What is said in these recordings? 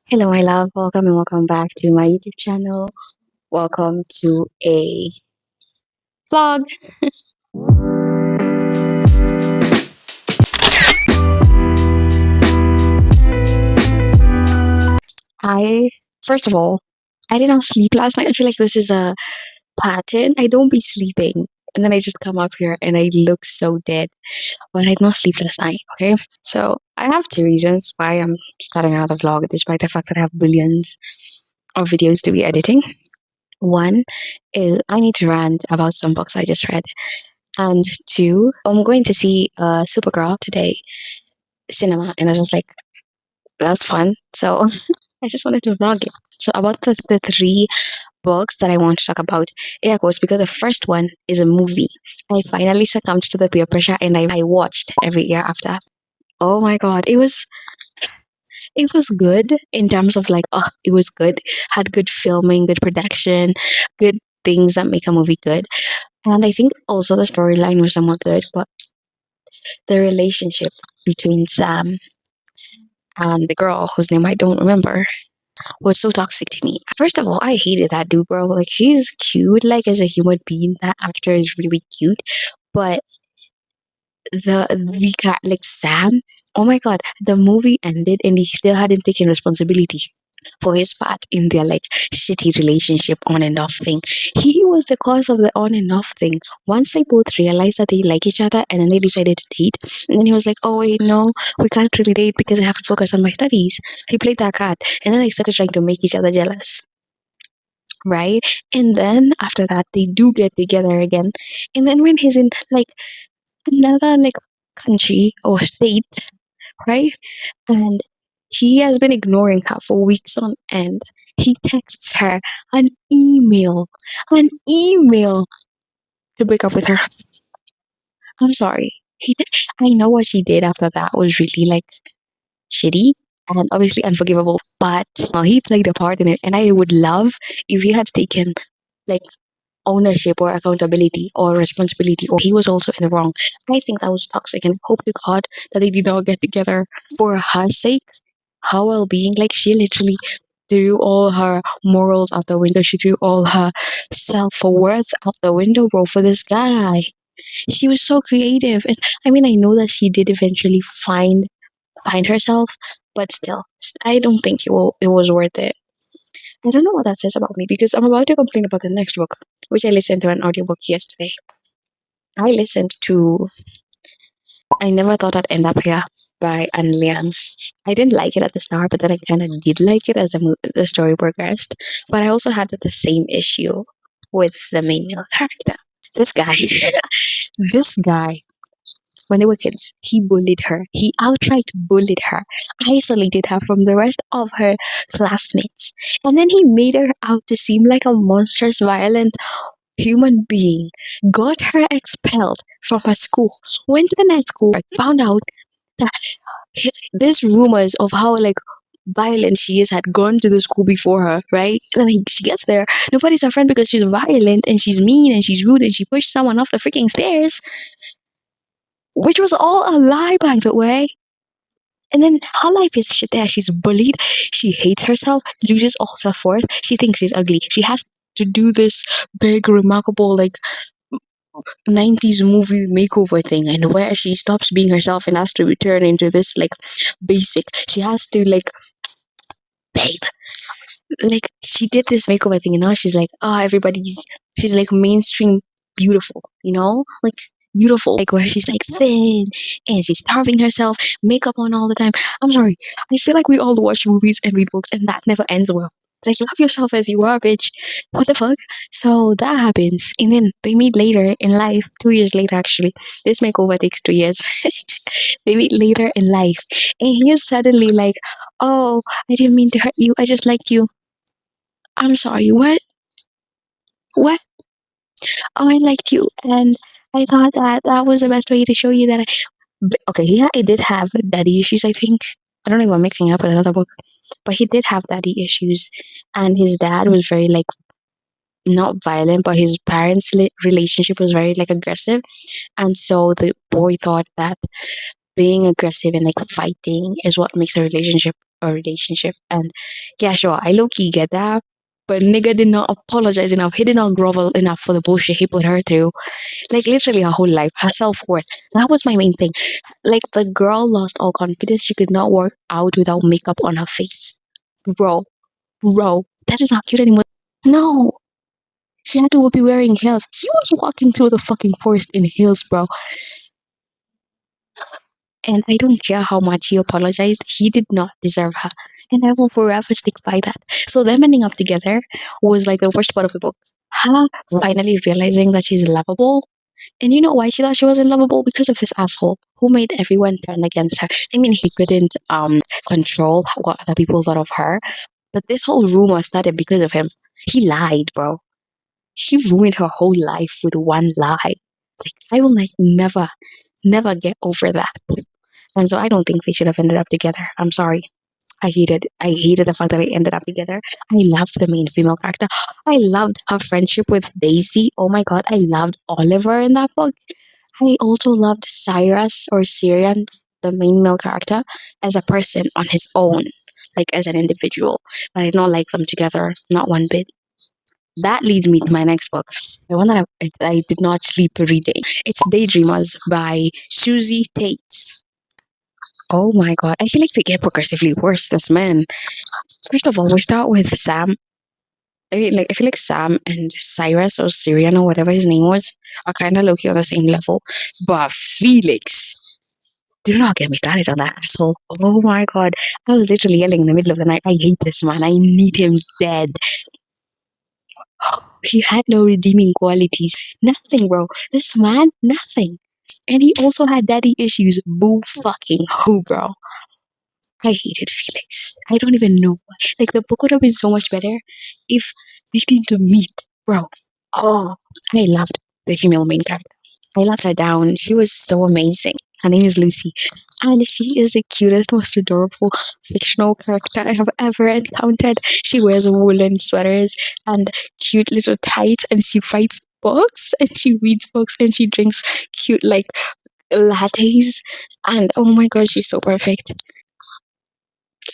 Hello, my love. Welcome and welcome back to my YouTube channel. Welcome to a vlog. I, first of all, I did not sleep last night. I feel like this is a pattern. I don't be sleeping. And then I just come up here and I look so dead. But I did not sleep last night, okay? So I have two reasons why I'm starting another vlog, despite the fact that I have billions of videos to be editing. One is I need to rant about some books I just read. And two, I'm going to see Supergirl today, cinema, and I was just like, that's fun. So I just wanted to vlog it. So about the three books that I want to talk about, air quotes, because the first one is a movie. I finally succumbed to the peer pressure and I watched every year after. Oh my god, it was good in terms of like, oh, it was good, had good filming, good production, good things that make a movie good. And I think also the storyline was somewhat good, but the relationship between Sam and the girl whose name I don't remember was so toxic to me. First of all, I hated that dude, bro. Like, he's cute, like, as a human being. That actor is really cute. But the guy, like, Sam, oh my god, the movie ended and he still hadn't taken responsibility for his part in their like shitty relationship on and off thing. He was the cause of the on and off thing. Once they both realized that they like each other and then they decided to date, and then he was like, oh wait, no, we can't really date because I have to focus on my studies. He played that card and then they started trying to make each other jealous. Right? And then after that they do get together again. And then when he's in like another like country or state, right? And he has been ignoring her for weeks on end. He texts her an email to break up with her. I'm sorry. I know what she did after that was really like shitty and obviously unforgivable, but he played a part in it. And I would love if he had taken like ownership or accountability or responsibility, or he was also in the wrong. I think that was toxic and hope to God that they did not get together for her sake, her well being. Like, she literally threw all her morals out the window. She threw all her self worth out the window, bro, for this guy. She was so creative. And I mean, I know that she did eventually find herself, but still, I don't think it was worth it. I don't know what that says about me because I'm about to complain about the next book, which I listened to an audiobook yesterday. I listened to I Never Thought I'd End Up Here by Anne Lian. I didn't like it at the start, but then I kind of did like it as the story progressed. But I also had the same issue with the main male character. This guy, this guy, when they were kids, he bullied her. He outright bullied her, isolated her from the rest of her classmates. And then he made her out to seem like a monstrous, violent human being, got her expelled from her school, went to the next school, found out that there's rumors of how like violent she is had gone to the school before her, right? And then she gets there, nobody's her friend because she's violent and she's mean and she's rude and she pushed someone off the freaking stairs, which was all a lie, by the way. And then her life is shit there. She's bullied. She hates herself, loses all self worth. She thinks she's ugly. She has to do this big, remarkable, like 90s movie makeover thing, and where she stops being herself and has to return into this like basic. She has to like, babe, like she did this makeover thing and now she's like, oh, she's like mainstream beautiful, like beautiful, like where she's like thin and she's starving herself, makeup on all the time. I'm sorry, I feel like we all watch movies and read books and that never ends well. Like, love yourself as you are, bitch. What the fuck? So that happens and then they meet later in life, 2 years later actually. This makeover takes 2 years. They meet later in life and he's suddenly like, oh, I didn't mean to hurt you, I just liked you. I'm sorry, what? What? Oh, I liked you, and I thought that that was the best way to show you that okay, yeah, I did have daddy issues, I think. I don't know if I'm mixing up with another book, but he did have daddy issues, and his dad was very, like, not violent, but his parents' relationship was very, like, aggressive, and so the boy thought that being aggressive and, like, fighting is what makes a relationship a relationship. And yeah, sure, I low key get that. But nigga did not apologize enough. He did not grovel enough for the bullshit he put her through. Like literally her whole life, her self worth. That was my main thing. Like the girl lost all confidence. She could not work out without makeup on her face. Bro, bro, that is not cute anymore. No, she had to be wearing heels. She was walking through the fucking forest in heels, bro. And I don't care how much he apologized, he did not deserve her. And I will forever stick by that. So them ending up together was like the worst part of the book. Her finally realizing that she's lovable. And you know why she thought she wasn't lovable? Because of this asshole who made everyone turn against her. I mean, he couldn't control what other people thought of her. But this whole rumor started because of him. He lied, bro. He ruined her whole life with one lie. Like, I will like never get over that. And so I don't think they should have ended up together. I'm sorry. I hated the fact that they ended up together. I loved the main female character. I loved her friendship with Daisy. Oh my god, I loved Oliver in that book. I also loved Cyrus or Syrian, the main male character, as a person on his own, like as an individual. But I did not like them together, not one bit. That leads me to my next book, the one that I did not sleep reading. It's Daydreamers by Susie Tate. Oh my god, I feel like they get progressively worse, this man. First of all, we start with Sam. I feel like Sam and Cyrus or Syrian or whatever his name was are kind of low key on the same level. But Felix, do not get me started on that asshole. Oh my god, I was literally yelling in the middle of the night. I hate this man. I need him dead. He had no redeeming qualities. Nothing, bro. This man, nothing. And he also had daddy issues. Boo fucking who, bro? I hated Felix. I don't even know why. Like the book would have been so much better if they didn't meet, bro. Oh, I loved the female main character. I loved her down. She was so amazing. Her name is Lucy, and she is the cutest, most adorable fictional character I have ever encountered. She wears woolen sweaters and cute little tights, and she writes books, and she reads books, and she drinks cute like lattes. And oh my god, she's so perfect.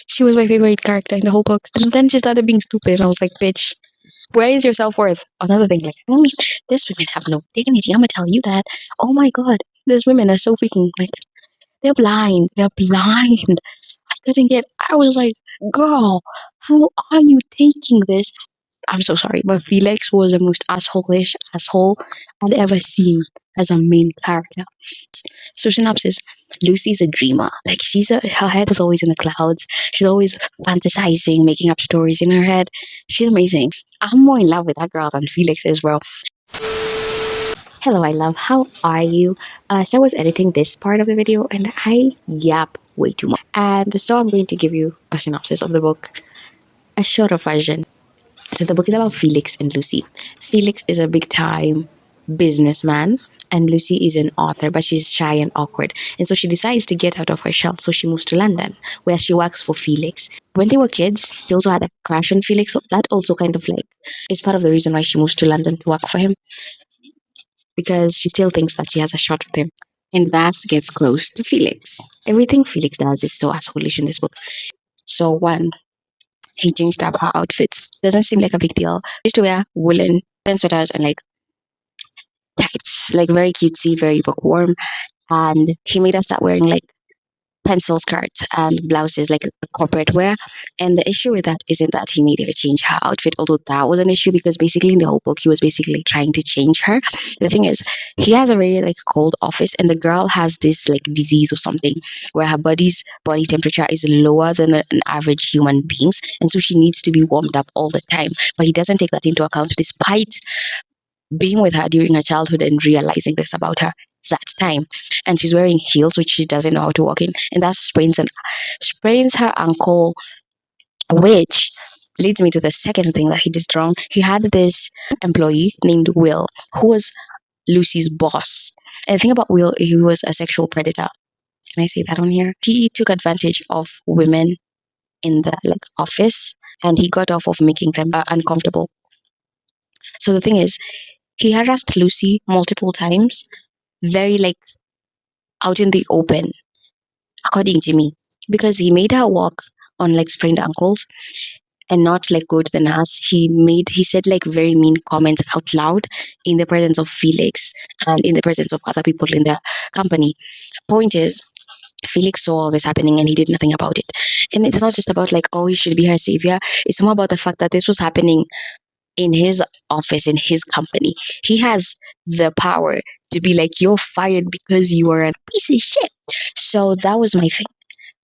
She was my favorite character in the whole book. And then she started being stupid, and I was like, bitch, where is your self worth? Another thing, like, I mean, these women have no dignity. I'm gonna tell you that. Oh my god, these women are so freaking, like, they're blind. They're blind. I was like, girl, how are you taking this? I'm so sorry, but Felix was the most asshole-ish asshole I'd ever seen as a main character. So synopsis: Lucy's a dreamer. Like her head is always in the clouds. She's always fantasizing, making up stories in her head. She's amazing. I'm more in love with that girl than Felix is, bro. Hello, I love. How are you? So I was editing this part of the video and I yap way too much. And so I'm going to give you a synopsis of the book, a shorter version. So the book is about Felix and Lucy. Felix is a big time businessman and Lucy is an author, but she's shy and awkward. And so she decides to get out of her shell. So she moves to London, where she works for Felix. When they were kids, she also had a crush on Felix. So that also kind of like is part of the reason why she moves to London to work for him, because she still thinks that she has a shot with him. And thus gets close to Felix. Everything Felix does is so assholeish in this book. So one, he changed up her outfits. Doesn't seem like a big deal. She used to wear woolen sweaters and like tights, like very cutesy, very bookworm. And he made her start wearing like pencil skirts and blouses, like corporate wear. And the issue with that isn't that he made her change her outfit, although that was an issue because basically in the whole book he was basically trying to change her. The thing is, he has a very like cold office, and the girl has this like disease or something where her body's body temperature is lower than an average human being's, and so she needs to be warmed up all the time. But he doesn't take that into account, despite being with her during her childhood and realizing this about her that time. And she's wearing heels which she doesn't know how to walk in, and that sprains her ankle, which leads me to the second thing that he did wrong. He had this employee named Will who was Lucy's boss. And the thing about Will, he was a sexual predator. Can I say that on here? He took advantage of women in the like office, and he got off of making them uncomfortable. So the thing is, he harassed Lucy multiple times, very like out in the open, according to me, because he made her walk on like sprained ankles and not like go to the nurse. He said like very mean comments out loud in the presence of Felix and in the presence of other people in the company. Point is, Felix saw all this happening and he did nothing about it. And it's not just about like, oh, he should be her savior. It's more about the fact that this was happening in his office, in his company. He has the power to be like, you're fired because you are a piece of shit. So that was my thing.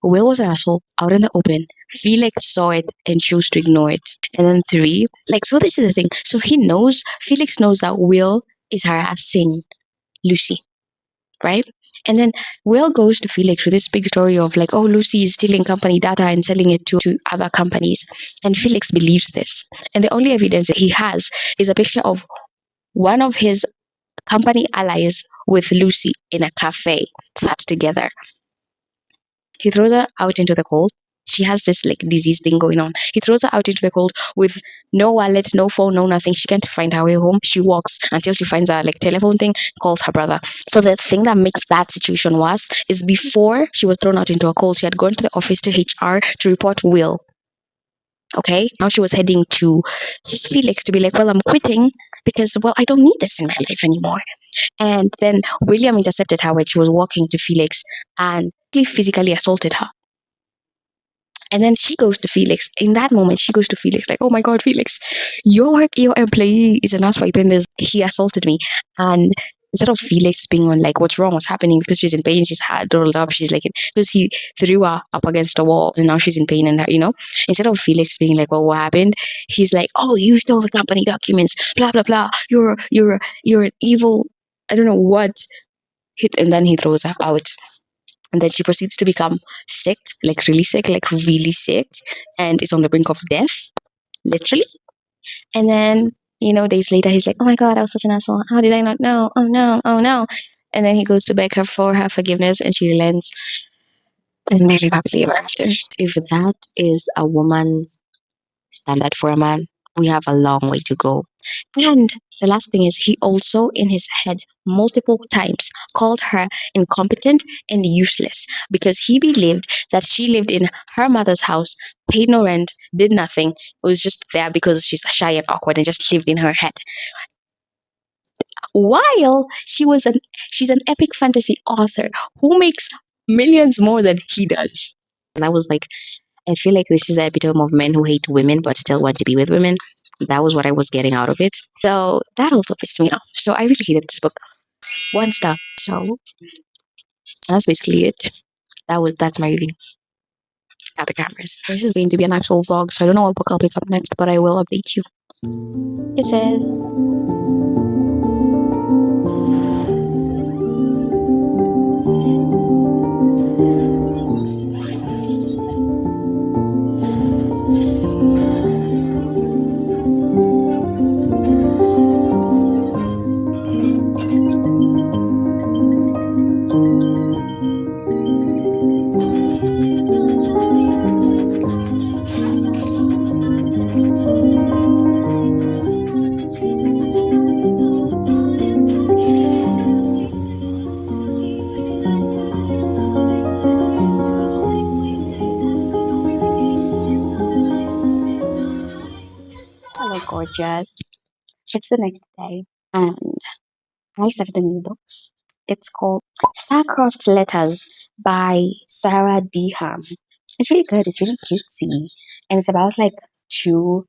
Will was an asshole out in the open. Felix saw it and chose to ignore it. And then three, like, so this is the thing. So Felix knows that Will is harassing Lucy, right? And then Will goes to Felix with this big story of like, oh, Lucy is stealing company data and selling it to other companies. And Felix believes this. And the only evidence that he has is a picture of one of his company allies with Lucy in a cafe, sat together. He throws her out into the cold. She has this like disease thing going on. He throws her out into the cold with no wallet, no phone, no nothing. She can't find her way home. She walks until she finds a like telephone thing, calls her brother. So the thing that makes that situation worse is before she was thrown out into a cold, she had gone to the office to HR to report Will. Okay. Now she was heading to Felix to be like, well, I'm quitting because, well, I don't need this in my life anymore. And then William intercepted her when she was walking to Felix and he physically assaulted her. And then she goes to Felix. In that moment, she goes to Felix, like, oh my God, Felix, your employee is an asswipe and he assaulted me. And instead of Felix being on like, what's wrong, what's happening, because she's in pain, she's huddled up, she's like, because he threw her up against a wall and now she's in pain and instead of Felix being like, well, what happened? He's like, oh, you stole the company documents, blah, blah, blah. You're an evil, I don't know what. And then he throws her out. And then she proceeds to become sick, like really sick, like really sick, and is on the brink of death, literally. And then, days later, he's like, oh my God, I was such an asshole. How did I not know? Oh no, oh no. And then he goes to beg her for her forgiveness, and she relents, and they live happily ever after. If that is a woman's standard for a man, we have a long way to go. And the last thing is, he also, in his head, multiple times called her incompetent and useless because he believed that she lived in her mother's house, paid no rent, did nothing, was just there because she's shy and awkward and just lived in her head. While she's an epic fantasy author who makes millions more than he does. And I was like, I feel like this is the epitome of men who hate women but still want to be with women. That was what I was getting out of it. So that also pissed me off. So I really hated this book. One star. So that's basically it. That's my review. At the cameras. This is going to be an actual vlog, so I don't know what book I'll pick up next, but I will update you. Kisses. Hello, gorgeous. It's the next day, and I started a new book. It's called Star-Crossed Letters by Sarah D. Ham. It's really good. It's really cutesy, and it's about like two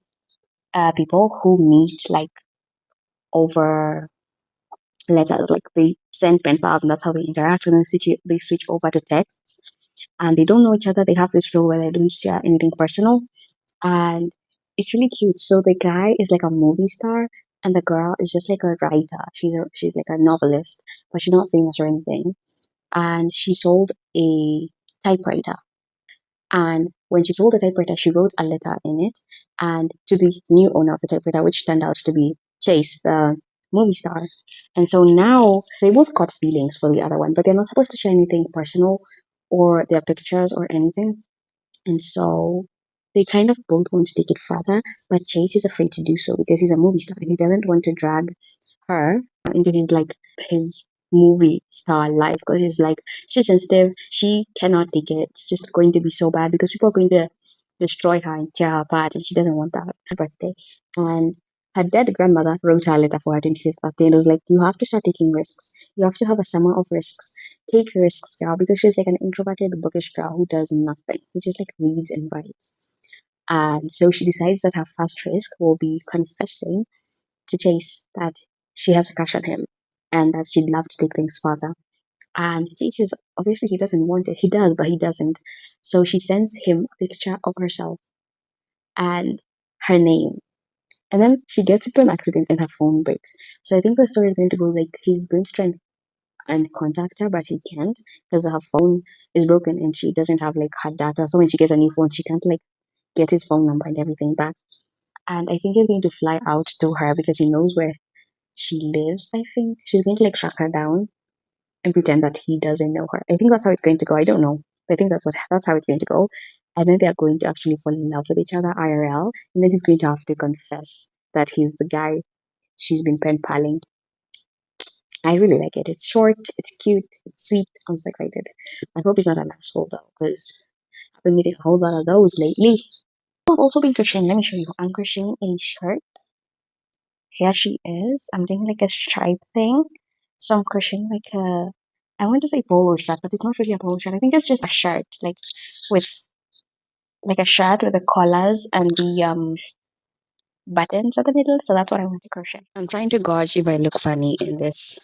people who meet like over letters. Like they send pen pals, and that's how they interact. And then they switch over to texts, and they don't know each other. They have this rule where they don't share anything personal, and it's really cute. So the guy is like a movie star, and the girl is just like a writer. She's like a novelist, but she's not famous or anything. And she sold a typewriter. And when she sold the typewriter, she wrote a letter in it, and to the new owner of the typewriter, which turned out to be Chase, the movie star. And so now they both got feelings for the other one, but they're not supposed to share anything personal or their pictures or anything. And so they kind of both want to take it further, but Chase is afraid to do so because he's a movie star and he doesn't want to drag her into his movie star life because he's like, she's sensitive, she cannot take it. It's just going to be so bad because people are going to destroy her and tear her apart, and she doesn't want that. Her birthday, and her dead grandmother wrote her a letter for her 25th birthday, and it was like, you have to start taking risks. You have to have a summer of risks. Take risks, girl, because she's like an introverted, bookish girl who does nothing, who just like reads and writes. And so she decides that her first risk will be confessing to Chase that she has a crush on him and that she'd love to take things further. And Chase is obviously he doesn't want it. He does, but he doesn't. So she sends him a picture of herself and her name. And then she gets into an accident and her phone breaks. So I think the story is going to go like he's going to try and contact her, but he can't because her phone is broken and she doesn't have like her data. So when she gets a new phone, she can't like get his phone number and everything back. And I think he's going to fly out to her because he knows where she lives. I think she's going to like track her down and pretend that he doesn't know her. I think that's how it's going to go. I don't know, but I think that's how it's going to go. And then they're going to actually fall in love with each other IRL, and then he's going to have to confess that he's the guy she's been pen paling. I really like it. It's short, it's cute, it's sweet. I'm so excited. I hope he's not an asshole though, because I've been meeting a whole lot of those lately. I've also been crocheting. Let me show you. I'm crocheting a shirt. Here she is. I'm doing like a stripe thing. So I'm crocheting like I want to say polo shirt, but it's not really a polo shirt. I think it's just a shirt, like with like a shirt with the collars and the buttons at the middle. So that's what I want to crochet. I'm trying to gauge if I look funny in this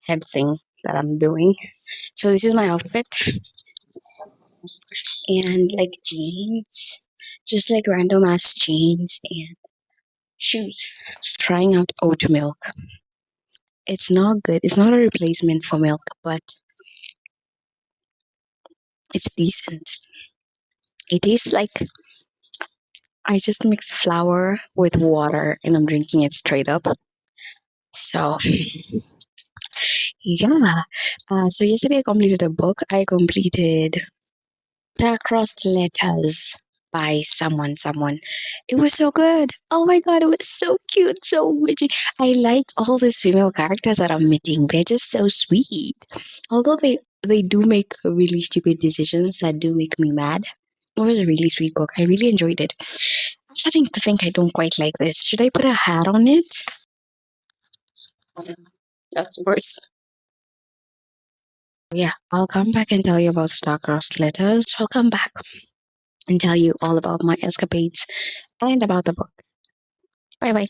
head thing that I'm doing. So this is my outfit and like jeans, just like random ass jeans and shoes. Trying out oat milk. It's not good. It's not a replacement for milk, but it's decent. It tastes like I just mixed flour with water and I'm drinking it straight up. So, yeah. So, yesterday I completed a book. I completed Star-Crossed Letters by someone. It was so good. Oh my god, it was so cute, so witchy. I like all these female characters that I'm meeting. They're just so sweet. Although they do make really stupid decisions that do make me mad. It was a really sweet book. I really enjoyed it. I'm starting to think I don't quite like this. Should I put a hat on it? That's worse. Yeah, I'll come back and tell you about Star-Crossed Letters. I'll come back and tell you all about my escapades and about the book. Bye bye.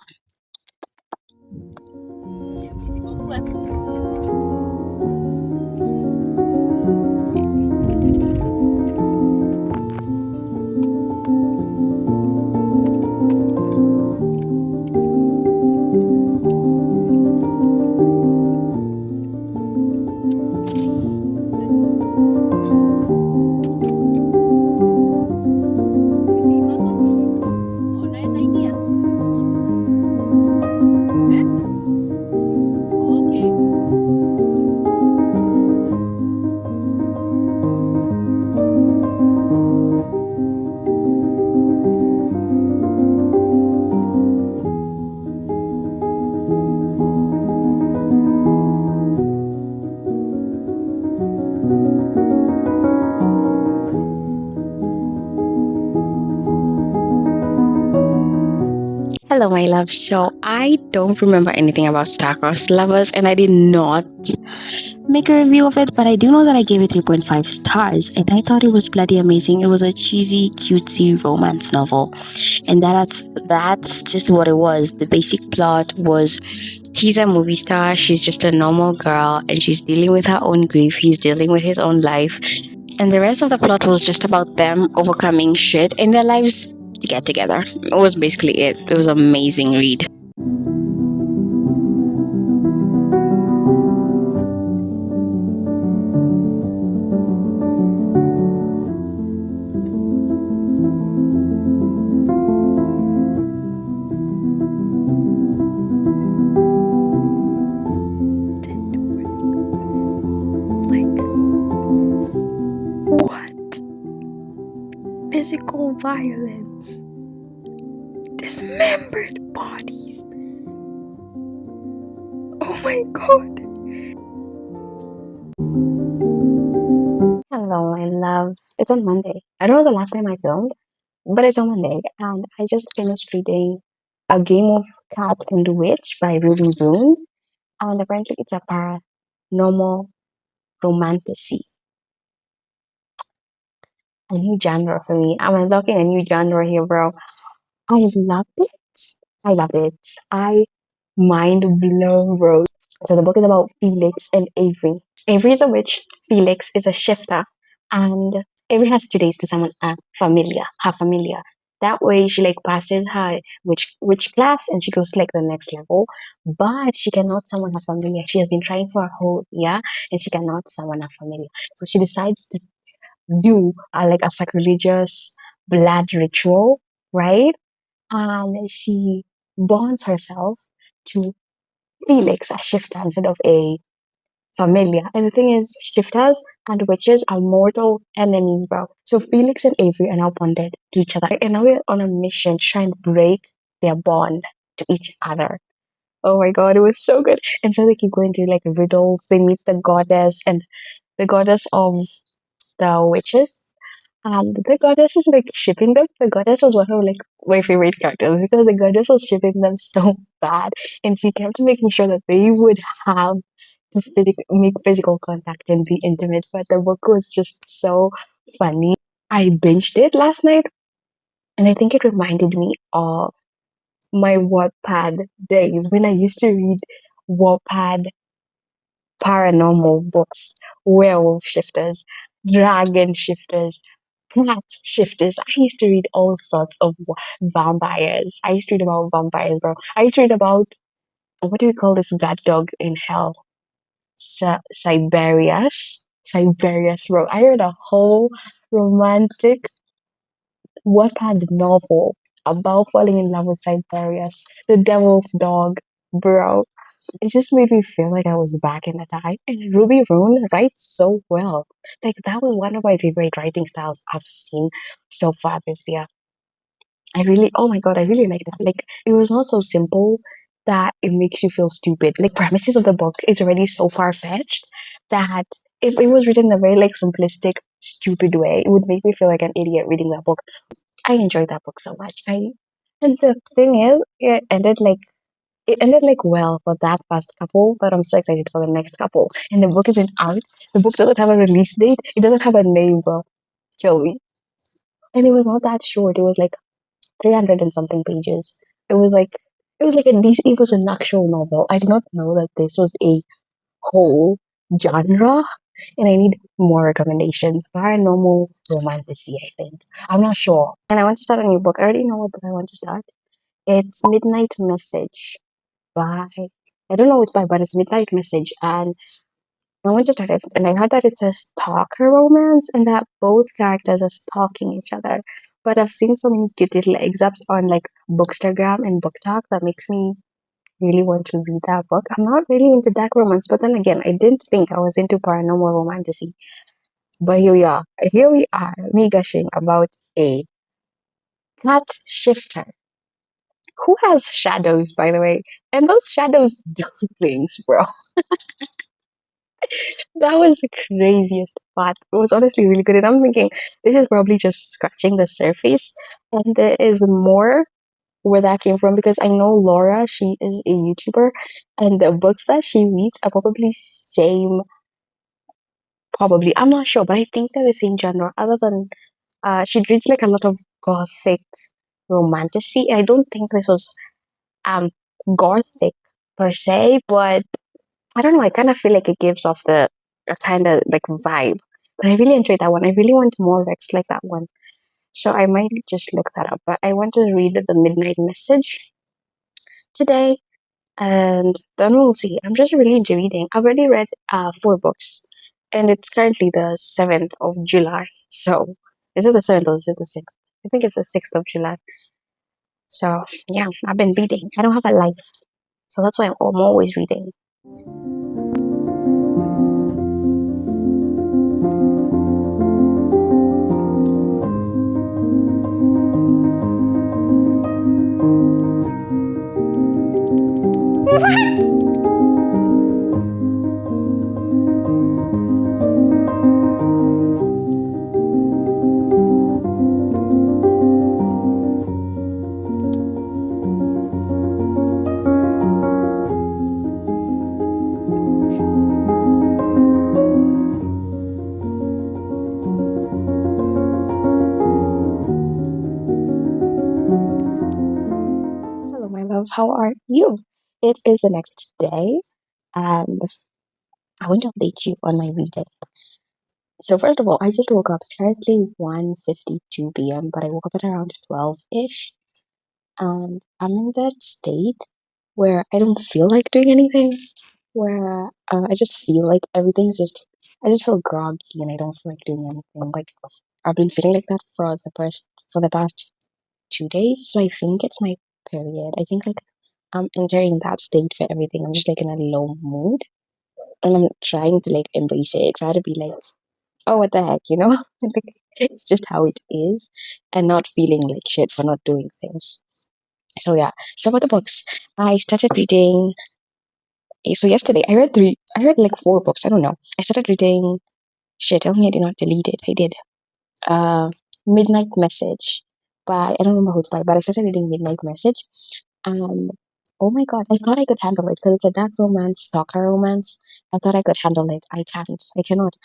Hello, my love. So I don't remember anything about Star-Crossed Lovers, and I did not make a review of it, but I do know that I gave it 3.5 stars, and I thought it was bloody amazing. It was a cheesy, cutesy romance novel, and that's just what it was. The basic plot was he's a movie star, she's just a normal girl, and she's dealing with her own grief. He's dealing with his own life, and the rest of the plot was just about them overcoming shit in their lives to get together. It was basically it. It was an amazing read. What? Physical violence. Dismembered bodies. Oh my god. Hello, my love. It's on Monday. I don't know the last time I filmed, But it's on Monday, and I just finished reading A Game of Cat and Witch by Ruby Rune, and apparently it's a paranormal romantasy, a new genre for me. I'm unlocking a new genre here, bro. I loved it. I loved it. I mind blown, bro. So the book is about Felix and Avery. Avery is a witch, Felix is a shifter, and Avery has 2 days to summon a familiar, her familiar. That way she like passes her which class and she goes to like the next level. But she cannot summon her familiar. She has been trying for a whole year and she cannot summon her familiar. So she decides to do like a sacrilegious blood ritual, right? And she bonds herself to Felix, a shifter, instead of a familiar. And the thing is, shifters and witches are mortal enemies, bro. So Felix and Avery are now bonded to each other. And now we're on a mission to try and break their bond to each other. Oh my god, it was so good. And so they keep going through like riddles. They meet the goddess and the goddess of the witches. And the goddess is like shipping them. The goddess was one of like my favorite characters because the goddess was shipping them so bad, and she kept making sure that they would have to make physical contact and be intimate. But the book was just so funny. I binged it last night, and I think it reminded me of my Wattpad days when I used to read Wattpad paranormal books, werewolf shifters, dragon shifters, cat shifters. I used to read all sorts of vampires. I used to read about vampires, bro. I used to read about what do we call this god dog in hell? Siberius. Siberius, bro. I read a whole romantic Wattpad novel about falling in love with Siberius, the devil's dog, bro. It just made me feel like I was back in the time. And Ruby Rune writes so well. Like that was one of my favorite writing styles I've seen so far this year. Oh my god, I really like that. Like it was not so simple that it makes you feel stupid. Like premises of the book is already so far fetched that if it was written in a very like simplistic, stupid way, it would make me feel like an idiot reading that book. I enjoyed that book so much. I and the thing is, it ended like well for that first couple, but I'm so excited for the next couple. And the book isn't out. The book doesn't have a release date. It doesn't have a name, bro. Kill me. And it was not that short. It was like 300 and something pages. It was like it was an actual novel. I did not know that this was a whole genre. And I need more recommendations. Paranormal romantasy, I think. I'm not sure. And I want to start a new book. I already know what book I want to start. It's Midnight Message by I don't know which by, but it's Midnight Message, and I went to start it, and I heard that it's a stalker romance, and that both characters are stalking each other. But I've seen so many cute little excerpts on like Bookstagram and Book Talk that makes me really want to read that book. I'm not really into dark romance, but then again, I didn't think I was into paranormal romantasy. But here we are. Here we are, me gushing about a cat shifter who has shadows, by the way, and those shadows do things, bro. That was the craziest part. It was honestly really good. And I'm thinking, this is probably just scratching the surface. And there is more where that came from because I know Laura, she is a YouTuber, and the books that she reads are probably same, probably. I'm not sure, but I think they're the same genre, other than she reads like a lot of gothic romantasy. I don't think this was um gothic per se, but I don't know. I kind of feel like it gives off the a kind of like vibe. But I really enjoyed that one. I really want more Rex like that one. So I might just look that up. But I want to read the Midnight Message today, and then we'll see. I'm just really into reading. I've already read 4 books, and it's currently the 7th of July. So is it the 7th or is it the 6th? I think it's the 6th of July. So yeah, I've been reading. I don't have a life, so that's why I'm always reading. love. How are you? It is the next day, and I want to update you on my reading. So first of all, I just woke up. It's currently 1:52 p.m., but I woke up at around 12-ish, and I'm in that state where I don't feel like doing anything, where I just feel like everything's just, I just feel groggy and I don't feel like doing anything. Like I've been feeling like that for the past 2 days. So I think it's my period. I think like I'm entering that state for everything. I'm just like in a low mood and I'm trying to like embrace it, try to be like, oh, what the heck, you know? Like it's just how it is and not feeling like shit for not doing things. So yeah. So about the books, I started reading. So yesterday I read like 4 books. I don't know. I started reading. Shit, tell me I did not delete it. I did. Uh, Midnight Message by, I don't remember who it's by, but I started reading Midnight Message. And oh my god, I thought I could handle it because it's a dark romance, stalker romance. I thought I could handle it. I can't. I cannot.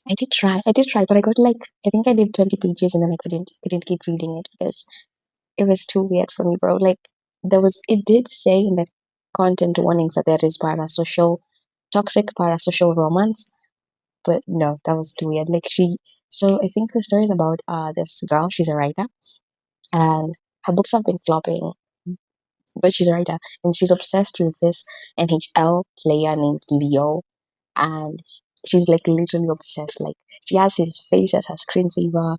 I did try, but I got like, I think I did 20 pages and then I couldn't keep reading it because it was too weird for me, bro. Like it did say in the content warnings that there is toxic parasocial romance, but no, that was too weird. So I think the story is about this girl. She's a writer, and her books have been flopping, but she's a writer, and she's obsessed with this NHL player named Leo, and she's like literally obsessed. Like she has his face as her screensaver.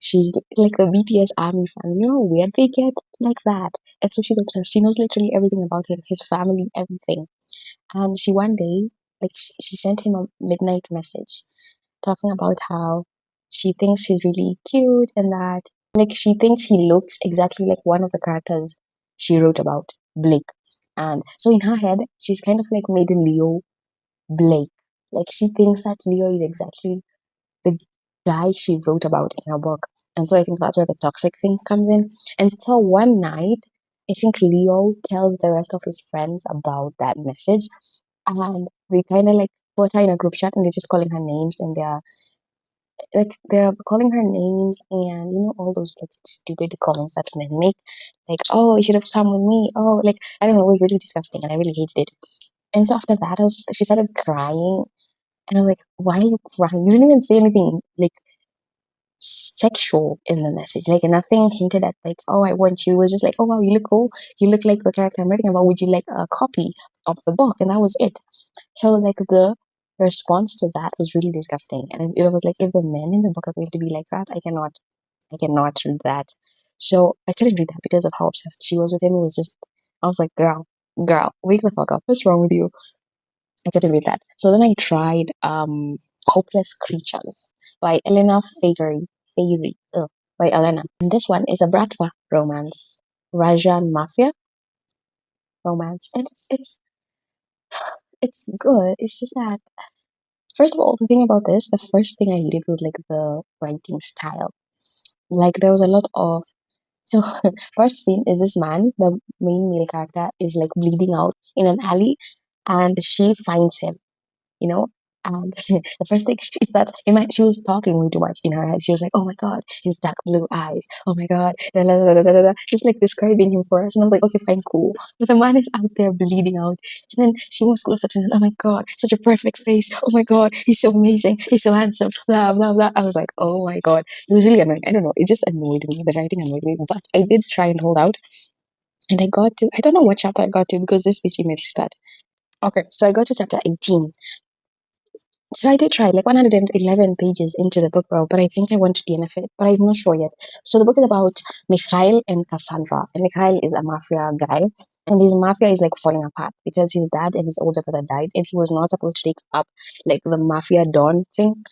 She's like the BTS army fans. You know how weird they get like that. And so she's obsessed. She knows literally everything about him, his family, everything. And she one day, she sent him a midnight message talking about how she thinks he's really cute and that like she thinks he looks exactly like one of the characters she wrote about, Blake. And so in her head, she's kind of like made a Leo Blake. Like she thinks that Leo is exactly the guy she wrote about in her book. And so I think that's where the toxic thing comes in. And so one night, I think Leo tells the rest of his friends about that message. And they kind of like put her in a group chat and they're just calling her names and they're calling her names and you know all those like stupid comments that men make, like, oh, you should have come with me, oh, like I don't know, it was really disgusting and I really hated it. And so after that she started crying and I was like, why are you crying? You didn't even say anything like sexual in the message. Like nothing hinted at like, oh, I want you. It was just like, oh wow, you look cool. You look like the character I'm writing about. Would you like a copy of the book? And that was it. So like the response to that was really disgusting. And it was like, if the men in the book are going to be like that, I cannot read that. So I couldn't read that because of how obsessed she was with him. It was just, I was like, girl, wake the fuck up. What's wrong with you? I couldn't read that. So then I tried Hopeless Creatures by Elena Fagary. Fairy. By Elena. And this one is a Bratva romance. Rajan Mafia romance. And it's good. It's just that first of all, the thing about this, the first thing I hated was like the writing style. Like there was a lot of so first scene is this man, the main male character, is like bleeding out in an alley and she finds him, you know. And the first thing is that she was talking way too much in her head. She was like, "Oh my god, his dark blue eyes. Oh my god, da, da, da, da, da, da." She's like describing him for us, and I was like, "Okay, fine, cool." But the man is out there bleeding out, and then she moves closer to him. Oh my god, such a perfect face. Oh my god, he's so amazing. He's so handsome. Blah blah blah. I was like, "Oh my god," it was really annoying. I don't know. It just annoyed me. The writing annoyed me, but I did try and hold out. And I got to, I don't know what chapter I got to because this bitch made me start. Okay, so I got to chapter 18. So I did try like 111 pages into the book, bro, but I think I want to DNF it, but I'm not sure yet. So the book is about Mikhail and Cassandra, and Mikhail is a mafia guy, and his mafia is like falling apart because his dad and his older brother died, and he was not supposed to take up like the mafia don thing.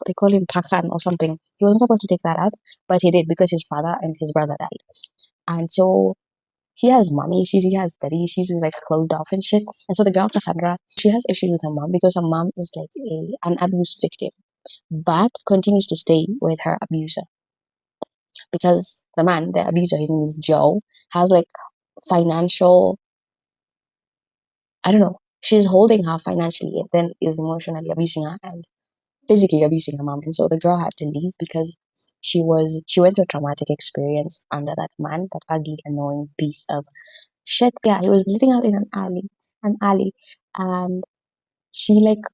They call him Pakan or something. He wasn't supposed to take that up, but he did because his father and his brother died, and so he has mommy issues, he has daddy issues, he's like closed off and shit. And so the girl Cassandra, she has issues with her mom because her mom is like an abuse victim, but continues to stay with her abuser because the man, the abuser, his name is Joe, has like financial, I don't know, she's holding her financially and then is emotionally abusing her and physically abusing her mom. And so the girl had to leave because she went through a traumatic experience under that man, that ugly, annoying piece of shit. Yeah, he was bleeding out in an alley, and she like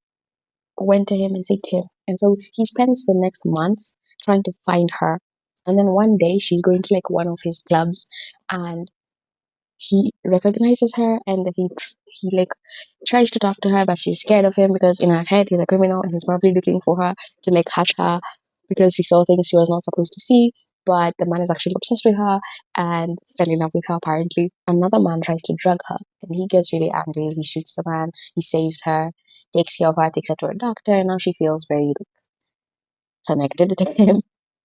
went to him and saved him. And so he spends the next months trying to find her. And then one day she's going to like one of his clubs, and he recognizes her, and he like tries to talk to her, but she's scared of him because in her head he's a criminal and he's probably looking for her to like hurt her because she saw things she was not supposed to see. But the man is actually obsessed with her and fell in love with her apparently. Another man tries to drug her, and he gets really angry. He shoots the man, he saves her, takes care of her, takes her to a doctor, and now she feels very like, connected to him.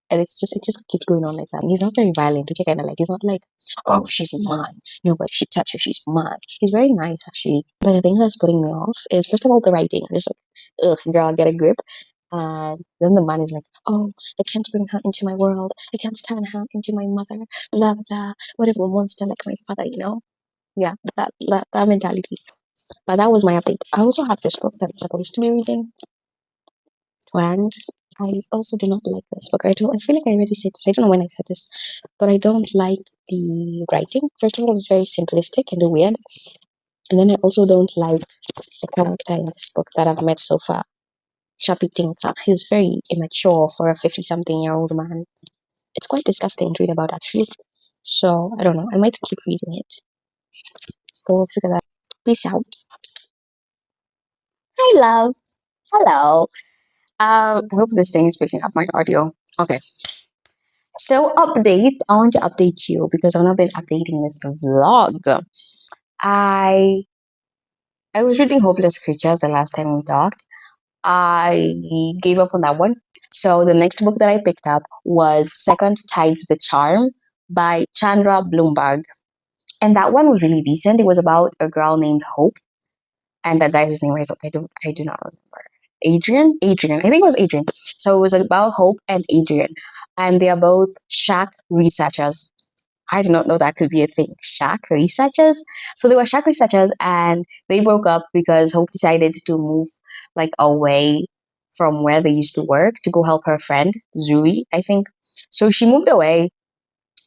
And it just keeps going on like that. He's not very violent, which I kind of like. He's not like, oh, she's mine. Nobody should touch her. She's mine. He's very nice, actually. But the thing that's putting me off is, first of all, the writing. Just like, ugh, girl, get a grip. And then the man is like, oh, I can't bring her into my world. I can't turn her into my mother. Blah, blah, blah. What if a monster like my father? Yeah, that mentality. But that was my update. I also have this book that I'm supposed to be reading. And I also do not like this book. I feel like I already said this. I don't know when I said this, but I don't like the writing. First of all, it's very simplistic and weird. And then I also don't like the character in this book that I've met so far. Shapi Tinka. He's very immature for a 50-something-year-old man. It's quite disgusting to read about, actually. So, I don't know. I might keep reading it. But we'll figure that out. Peace out. Hi, love. Hello. I hope this thing is picking up my audio. Okay. So update, I want to update you because I've not been updating this vlog. I I was reading Hopeless Creatures the last time we talked. I gave up on that one. So the next book that I picked up was Second Tides the Charm by Chandra Bloomberg. And that one was really decent. It was about a girl named Hope and a guy whose name I do not remember. Adrian. I think it was Adrian. So it was about Hope and Adrian. And they are both shack researchers. I did not know that could be a thing. Shack researchers. So they were shack researchers, and they broke up because Hope decided to move like away from where they used to work to go help her friend Zuri, I think. So she moved away,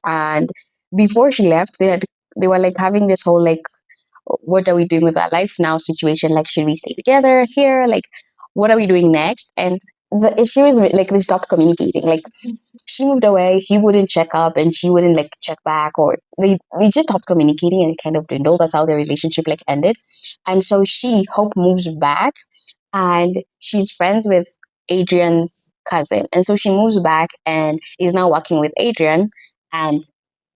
and before she left, they were like having this whole like, what are we doing with our life now situation? Like, should we stay together here? Like, what are we doing next? And the issue is like they stopped communicating. Like she moved away, he wouldn't check up, and she wouldn't like check back, or they just stopped communicating, and it kind of dwindled. That's how their relationship like ended. And so Hope moves back, and she's friends with Adrian's cousin, and so she moves back and is now working with Adrian and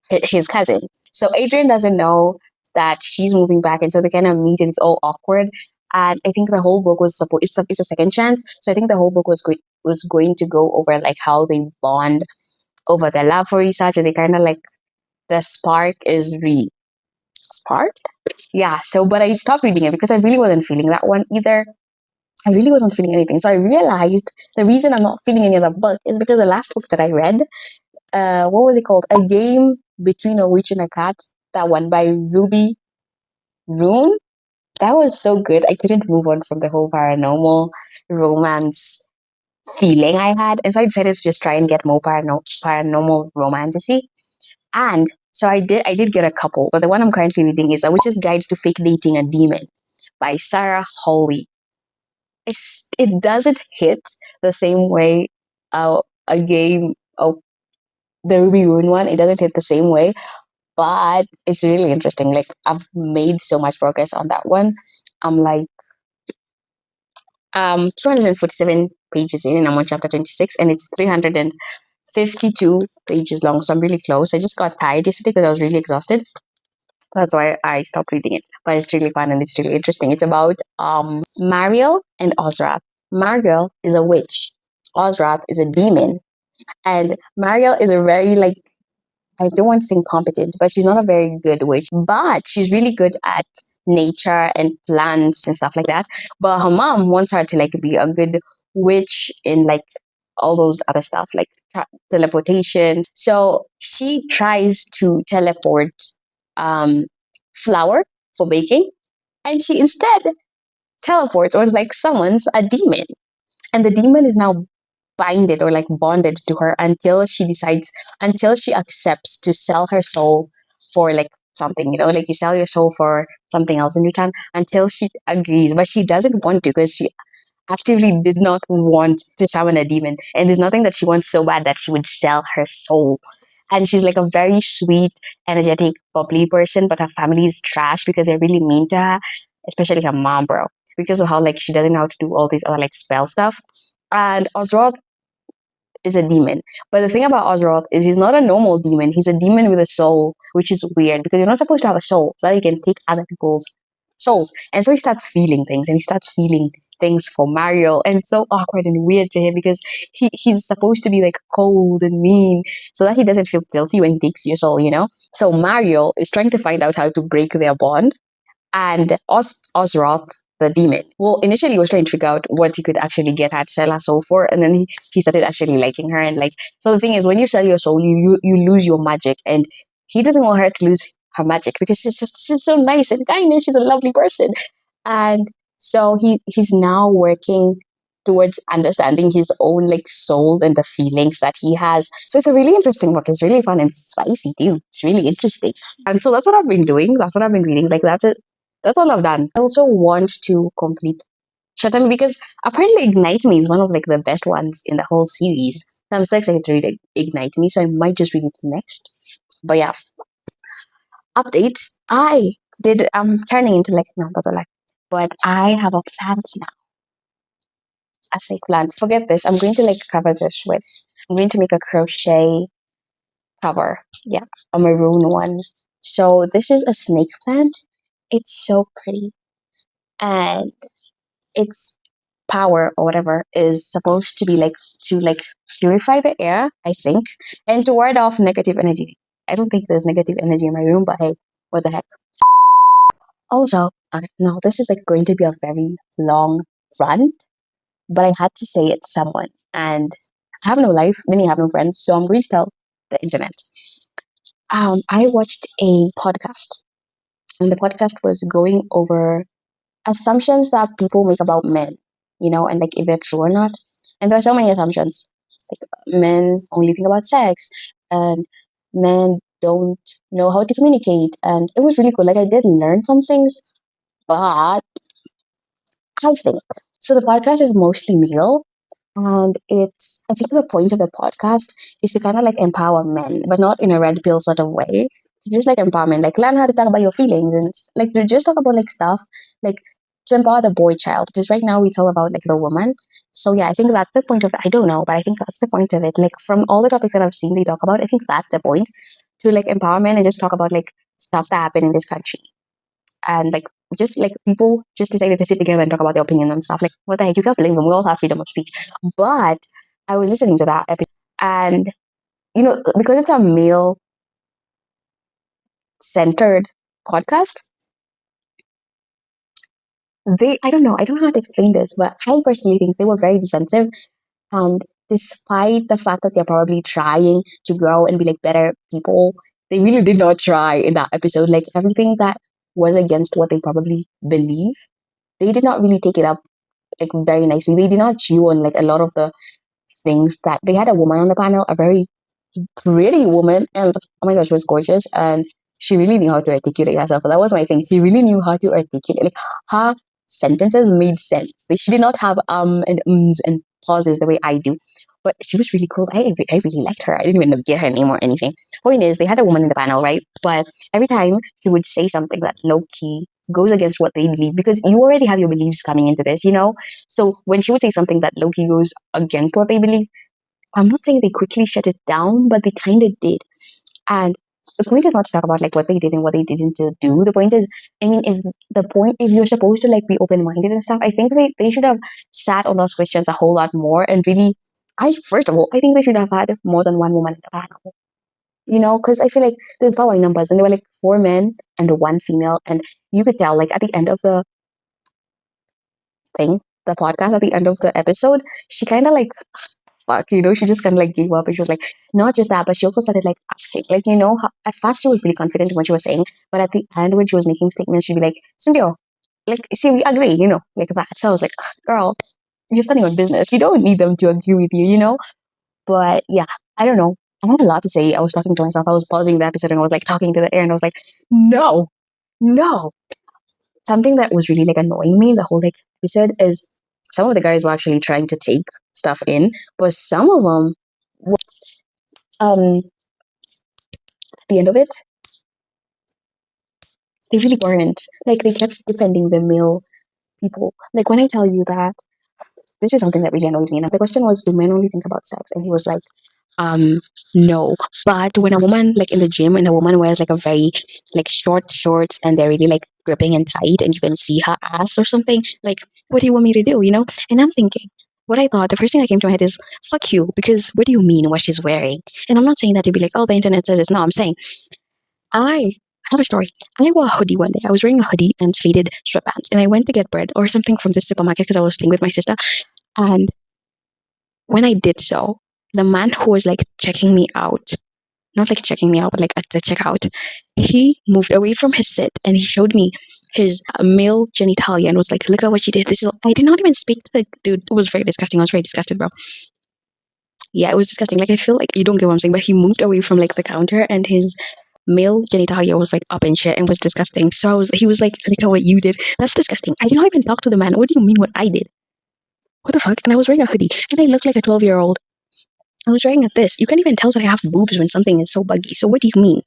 his cousin. So Adrian doesn't know that she's moving back, and so they kind of meet, and it's all awkward. And I think the whole book was supposed it's a second chance. So I think the whole book was going to go over like how they bond over their love for research, and they kind of like the spark is sparked. Yeah. So, but I stopped reading it because I really wasn't feeling that one either. I really wasn't feeling anything. So I realized the reason I'm not feeling any other book is because the last book that I read, what was it called? A Game Between a Witch and a Cat. That one by Ruby Rune. That was so good. I couldn't move on from the whole paranormal romance feeling I had, and so I decided to just try and get more paranormal romantasy. And so I did get a couple, but the one I'm currently reading is A Witch's Guides to Fake Dating a Demon by Sarah Hawley. It doesn't hit the same way a game of the Ruby Rune one. It doesn't hit the same way, but it's really interesting. Like I've made so much progress on that one. I'm like 247 pages in, and I'm on chapter 26, and it's 352 pages long. So I'm really close. I just got tired yesterday because I was really exhausted. That's why I stopped reading it. But it's really fun and it's really interesting. It's about Mariel and Ozrath. Mariel is a witch. Ozrath is a demon. And Mariel is a very like, I don't want to say incompetent, but she's not a very good witch. But she's really good at nature and plants and stuff like that. But her mom wants her to like be a good witch in like all those other stuff like teleportation. So she tries to teleport um, flour for baking, and she instead teleports or like summons a demon, and the demon is now bind it or like bond it to her until she decides, until she accepts to sell her soul for like something, like you sell your soul for something else in return, until she agrees. But she doesn't want to because she actively did not want to summon a demon. And there's nothing that she wants so bad that she would sell her soul. And she's like a very sweet, energetic, bubbly person, but her family is trash because they're really mean to her, especially her mom, bro. Because of how like she doesn't know how to do all these other like spell stuff. And Osroth is a demon. But the thing about Osroth is he's not a normal demon. He's a demon with a soul, which is weird because you're not supposed to have a soul so that you can take other people's souls. And so he starts feeling things, and he starts feeling things for Mario. And it's so awkward and weird to him because he's supposed to be like cold and mean so that he doesn't feel guilty when he takes your soul. So Mario is trying to find out how to break their bond, and Osroth, the demon. Well, initially he was trying to figure out what he could actually get her to sell her soul for, and then he started actually liking her. And like, so the thing is, when you sell your soul, you lose your magic, and he doesn't want her to lose her magic because she's so nice and kind, and she's a lovely person. And so he's now working towards understanding his own like soul and the feelings that he has. So it's a really interesting book. It's really fun and spicy too. It's really interesting. And so that's what I've been doing. That's what I've been reading. Like that's it. That's all I've done. I also want to complete Shutami because apparently Ignite Me is one of like the best ones in the whole series. So I'm so excited to read Ignite Me, so I might just read it next. But yeah, update. I'm turning into like, no, that's a lie. But I have a plant now. A snake plant. Forget this. I'm going to like cover this with. I'm going to make a crochet cover. Yeah, a maroon one. So this is a snake plant. It's so pretty, and its power or whatever is supposed to be like to like purify the air, I think, and to ward off negative energy. I don't think there's negative energy in my room, but hey, what the heck. Also, okay, no, this is like going to be a very long rant, but I had to say it to someone, and I have no life, meaning I have no friends, so I'm going to tell the internet. I watched a podcast, and the podcast was going over assumptions that people make about men, and like if they're true or not. And there are so many assumptions. Like men only think about sex, and men don't know how to communicate. And it was really cool. Like I did learn some things, but I think so. The podcast is mostly male, and I think the point of the podcast is to kind of like empower men, but not in a red pill sort of way. Just like empowerment, like learn how to talk about your feelings and like to just talk about like stuff like to empower the boy child. Because right now it's all about like the woman. So yeah, I think that's the point of it. I don't know, but I think that's the point of it. Like from all the topics that I've seen they talk about, I think that's the point to like empower men and just talk about like stuff that happened in this country. And like just like people just decided to sit together and talk about their opinion and stuff. Like what the heck, you can't blame them. We all have freedom of speech. But I was listening to that episode, and because it's a male centered podcast, I don't know, how to explain this, but I personally think they were very defensive. And despite the fact that they're probably trying to grow and be like better people, they really did not try in that episode. Like everything that was against what they probably believe, they did not really take it up like very nicely. They did not chew on like a lot of the things that they had. A woman on the panel, a very pretty woman, and oh my gosh, she was gorgeous, and she really knew how to articulate herself. That was my thing. She really knew how to articulate. Like her sentences made sense. She did not have and ums and pauses the way I do. But she was really cool. I really liked her. I didn't even get her name or anything. Point is, they had a woman in the panel, right? But every time she would say something that low key goes against what they believe, because you already have your beliefs coming into this. So when she would say something that low key goes against what they believe, I'm not saying they quickly shut it down, but they kind of did. And the point is not to talk about like what they did and what they didn't do. The point is, I mean, if you're supposed to like be open minded and stuff, I think they should have sat on those questions a whole lot more and really. First of all, I think they should have had more than one woman in the panel. Because I feel like there's power in numbers, and there were like 4 men and 1 female, and you could tell like at the end of the thing, the podcast, at the end of the episode, she kind of like fuck, she just kind of like gave up, and she was like, not just that, but she also started like asking, like, at first she was really confident in what she was saying, but at the end when she was making statements, she'd be like, Cynthia, like, see, we agree, like that. So I was like, girl, you're starting a business. You don't need them to agree with you, you know? But yeah, I don't know. I had a lot to say. I was talking to myself. I was pausing the episode and I was like talking to the air and I was like, no, no. Something that was really like annoying me the whole like episode is some of the guys were actually trying to take stuff in, but some of them, at the end of it, they really weren't. Like they kept defending the male people. Like when I tell you that this is something that really annoyed me. And the question was, do men only think about sex? And he was like, um, no. But when a woman, like in the gym, and a woman wears like a very like short shorts and they're really like gripping and tight and you can see her ass or something, like, what do you want me to do, you know? And I'm thinking, what I thought, the first thing that came to my head is, fuck you, because what do you mean what she's wearing? And I'm not saying that to be like, oh, the internet says it's. No, I'm saying, I have a story. I wore a hoodie one day. I was wearing a hoodie and faded sweatpants, and I went to get bread or something from the supermarket because I was staying with my sister. And when I did so, the man who was like checking me out, not like checking me out, but like at the checkout, he moved away from his sit and he showed me his male genitalia and was like, look at what she did. This is, I did not even speak to the dude. It was very disgusting. I was very disgusted, bro. Yeah, it was disgusting. Like, I feel like you don't get what I'm saying, but he moved away from like the counter and his male genitalia was like up and shit and was disgusting. So he was like, look at what you did. That's disgusting. I did not even talk to the man. What do you mean what I did? What the fuck? And I was wearing a hoodie and I looked like a 12-year-old. I was wearing this. You can't even tell that I have boobs when something is so buggy. So what do you mean?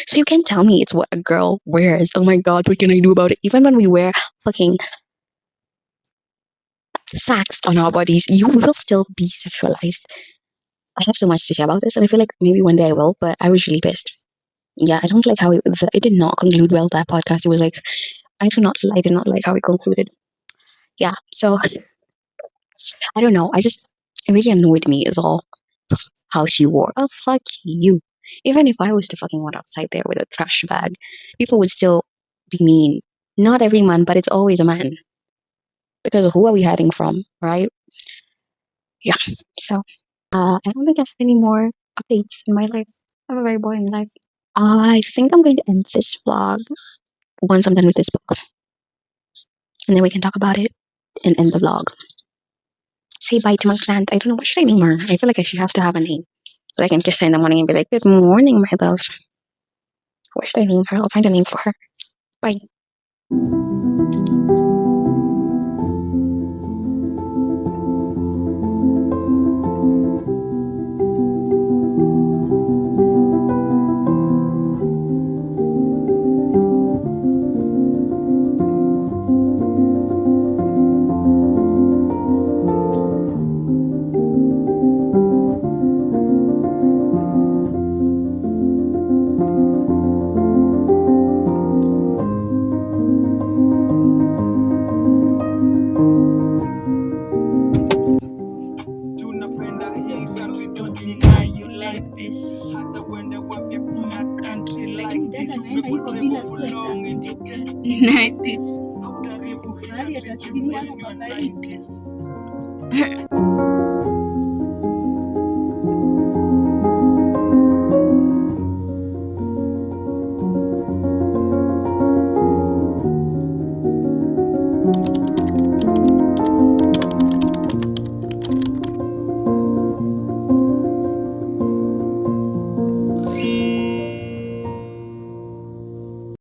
So you can't tell me it's what a girl wears. Oh my god, what can I do about it? Even when we wear fucking sacks on our bodies, you will still be sexualized. I have so much to say about this, and I feel like maybe one day I will, but I was really pissed. Yeah, I don't like how it did not conclude well, that podcast. It was like, I did not like how it concluded. Yeah, so I don't know. It really annoyed me is all how she wore. Oh, fuck you. Even if I was to fucking walk outside there with a trash bag, people would still be mean. Not every man, but it's always a man. Because who are we hiding from, right? Yeah. So, I don't think I have any more updates in my life. I have a very boring life. I think I'm going to end this vlog once I'm done with this book. And then we can talk about it and end the vlog. Say bye to my plant. I don't know, what should I name her? I feel like she has to have a name. So I can kiss her in the morning and be like, good morning, my love. What should I name her? I'll find a name for her. Bye. Like this.